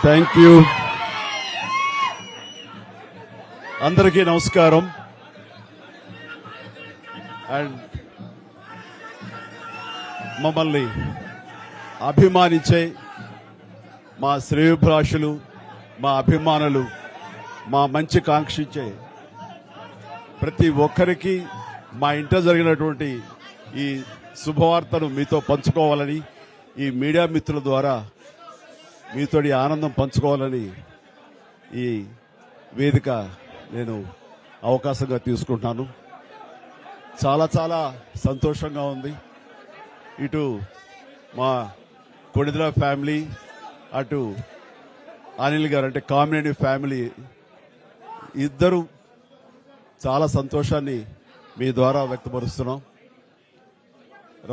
Thank you. అందరికీ నమస్కారం. And మమ్మల్ని అభిమానించే మా శ్రేయోభిలాషులు, మా అభిమానులు, మా మంచి కాంక్షించే ప్రతి ఒక్కరికి మా ఇంట జరిగినటువంటి ఈ శుభవార్తను మీతో పంచుకోవాలని, ఈ మీడియా మిత్రుల ద్వారా మీతోటి ఆనందం పంచుకోవాలని ఈ వేదిక నేను అవకాశంగా తీసుకుంటున్నాను. చాలా చాలా సంతోషంగా ఉంది. ఇటు మా కొణిదల ఫ్యామిలీ, అటు అనిల్ గారు అంటే కామినేని ఫ్యామిలీ ఇద్దరు చాలా సంతోషాన్ని మీ ద్వారా వ్యక్తపరుస్తున్నాం.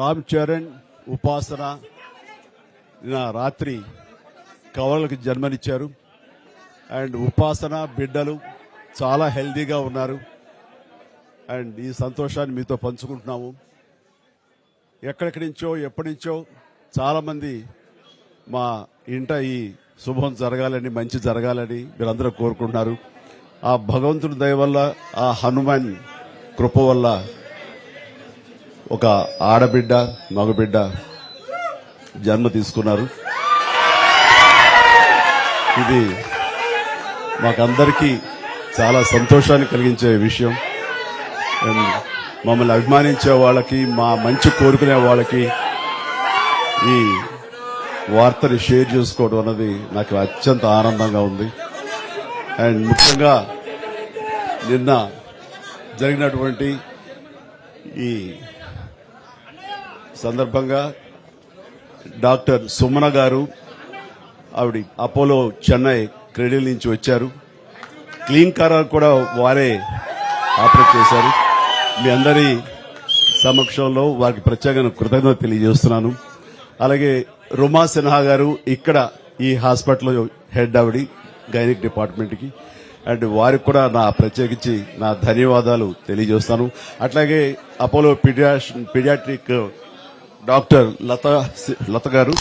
రామ్ చరణ్, ఉపాసన నిన్న రాత్రి కవలలకు జన్మనిచ్చారు. అండ్ ఉపాసన బిడ్డలు చాలా హెల్దీగా ఉన్నారు. అండ్ ఈ సంతోషాన్ని మీతో పంచుకుంటున్నాము. ఎక్కడెక్కడి నుంచో ఎప్పటి నుంచో చాలా మంది మా ఇంట ఈ శుభం జరగాలని, మంచి జరగాలని మీరందరూ కోరుకుంటున్నారు. ఆ భగవంతుడి దయ వల్ల, ఆ హనుమాన్ కృప వల్ల ఒక ఆడబిడ్డ, మగబిడ్డ జన్మ తీసుకున్నారు. ఇది మాకందరికీ చాలా సంతోషాన్ని కలిగించే విషయం. మమ్మల్ని అభిమానించే వాళ్ళకి, మా మంచి కోరుకునే వాళ్ళకి ఈ వార్తని షేర్ చేసుకోవడం అన్నది నాకు అత్యంత ఆనందంగా ఉంది. అండ్ ముఖ్యంగా నిన్న జరిగినటువంటి ఈ సందర్భంగా డాక్టర్ సుమన గారు, ఆవిడ అపోలో చెన్నై క్రెడిల్ నుంచి వచ్చారు. క్లీన్ కార్ కూడా వారే ఆపరేట్ చేశారు. మీ అందరి సమక్షంలో వారికి ప్రత్యేకంగా కృతజ్ఞత తెలియజేస్తున్నాను. అలాగే రుమా సిన్హా గారు ఇక్కడ ఈ హాస్పిటల్ హెడ్, ఆవిడ గైనిక్ డిపార్ట్మెంట్కి, అండ్ వారికి కూడా నా ప్రత్యేకించి నా ధన్యవాదాలు తెలియజేస్తాను. అట్లాగే అపోలో పీడియాట్రిక్ డాక్టర్ లత గారు,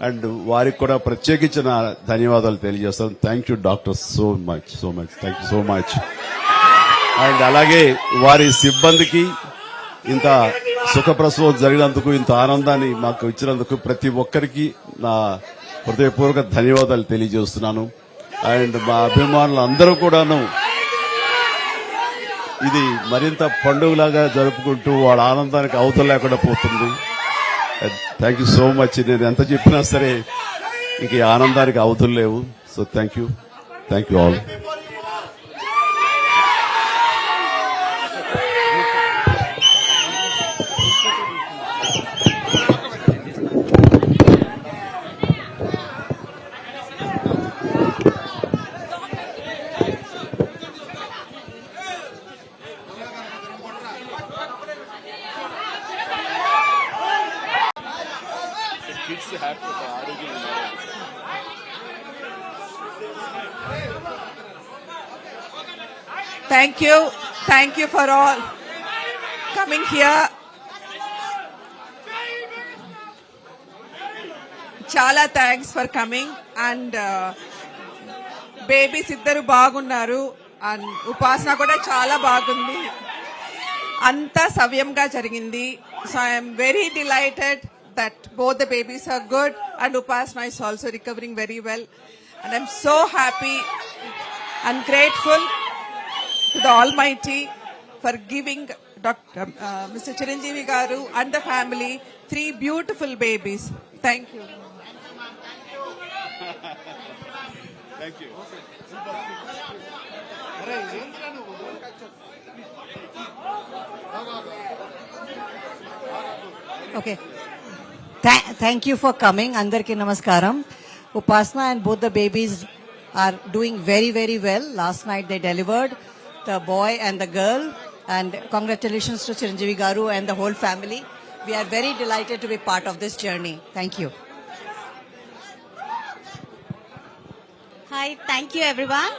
అండ్ వారికి కూడా ప్రత్యేకించి నా ధన్యవాదాలు తెలియజేస్తాను. Thank you doctor, so much thank you so much. And అలాగే వారి సిబ్బందికి ఇంత సుఖప్రసవం జరిగినందుకు, ఇంత ఆనందాన్ని మాకు ఇచ్చినందుకు ప్రతి ఒక్కరికి నా హృదయపూర్వక ధన్యవాదాలు తెలియజేస్తున్నాను. అండ్ మా అభిమానులు అందరూ కూడాను ఇది మరింత పండుగలాగా జరుపుకుంటూ వాళ్ళ ఆనందానికి అవతల లేకుండా పోతుంది. Thank you so much. నేను ఎంత చెప్పినా సరే ఇంక ఈ ఆనందానికి అవతలు లేవు. So thank you all. Thank you for all coming here. Chala thanks for coming. And babies iddaru baagunnaru, and upasana kuda chala baagundi. Anta savyamga jarigindi. So I am very delighted that both the babies are good, and Upasana is also recovering very well. And I'm so happy and grateful to the Almighty for giving Mr. Chiranjeevi Garu and the family 3 beautiful babies. Thank you. Thank you. Okay. Thank you for coming. Andarki namaskaram. Upasana and both the babies are doing very, very well. Last night they delivered the boy and the girl. And congratulations to Chiranjeevi Garu and the whole family. We are very delighted to be part of this journey. Thank you. Hi, thank you everyone.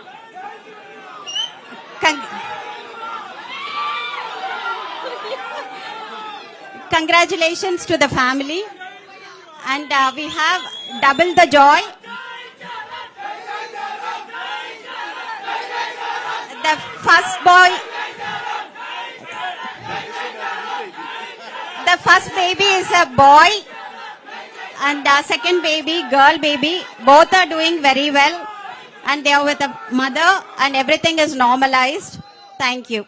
Congratulations to the family, and we have double the joy. The first boy, the first baby is a boy, and the second baby, girl baby, both are doing very well, and they are with a mother, and everything is normalized. Thank you.